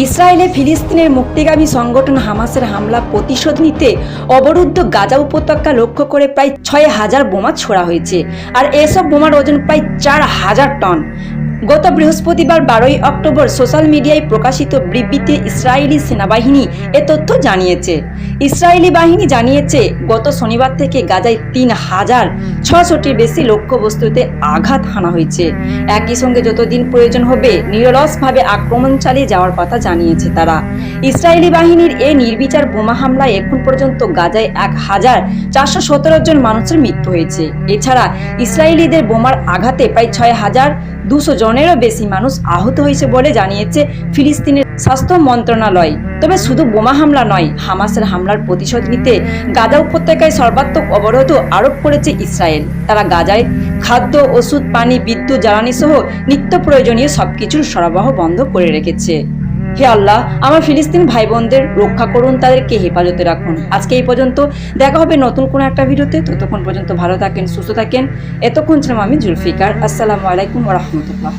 ইসরায়েলে ফিলিস্তিনের মুক্তিগামী সংগঠন হামাসের হামলা প্রতিশোধ নিতে অবরুদ্ধ গাজা উপত্যকা লক্ষ্য করে প্রায় ৬,০০০ বোমা ছোড়া হয়েছে। আর এসব বোমার ওজন প্রায় ৪,০০০ টন। গত বৃহস্পতিবার ১২ই অক্টোবর সোশ্যাল মিডিয়ায় প্রকাশিত বিবৃতিতে ইসরায়েলি সেনাবাহিনী এ তথ্য জানিয়েছে। ইসরায়েলি বাহিনী জানিয়েছে, গত শনিবার থেকে গাজায় ৩,৬০০টির বেশি লক্ষ্যবস্তুতে আঘাত হানা হয়েছে। একই সঙ্গে যতদিন প্রয়োজন হবে নিরলসভাবে আক্রমণ চালিয়ে যাওয়ার কথা জানিয়েছে তারা। ইসরায়েলি বাহিনীর এ নির্বিচার বোমা হামলায় এখন পর্যন্ত গাজায় ১,৪১৭ জন মানুষের মৃত্যু হয়েছে। এছাড়া ইসরায়েলিদের বোমার আঘাতে প্রায় ৬,২০০ জনেরও বেশি মানুষ আহত হয়েছে বলে জানিয়েছে ফিলিস্তিনের স্বাস্থ্য মন্ত্রণালয়। তবে শুধু বোমা হামলা নয়, হামাসের হামলার প্রতিশোধ নিতে গাজা উপত্যকায় সর্বাত্মক অবরোধ আরোপ করেছে ইসরায়েল। তারা গাজায় খাদ্য, ওষুধ, পানি, বিদ্যুৎ, জ্বালানি সহ নিত্য প্রয়োজনীয় সবকিছুর সরবরাহ বন্ধ করে রেখেছে। হে আল্লাহ, আমার ফিলিস্তিন ভাই বোনদের রক্ষা করুন, তাদেরকে হেফাজতে রাখুন। আজকে এই পর্যন্ত, দেখা হবে নতুন কোনো একটা ভিডিওতে। ততক্ষণ পর্যন্ত ভালো থাকেন, সুস্থ থাকেন। এতক্ষণ ছিলাম আমি জুলফিকার। আসসালামু আলাইকুম ওয়া রাহমাতুল্লাহ।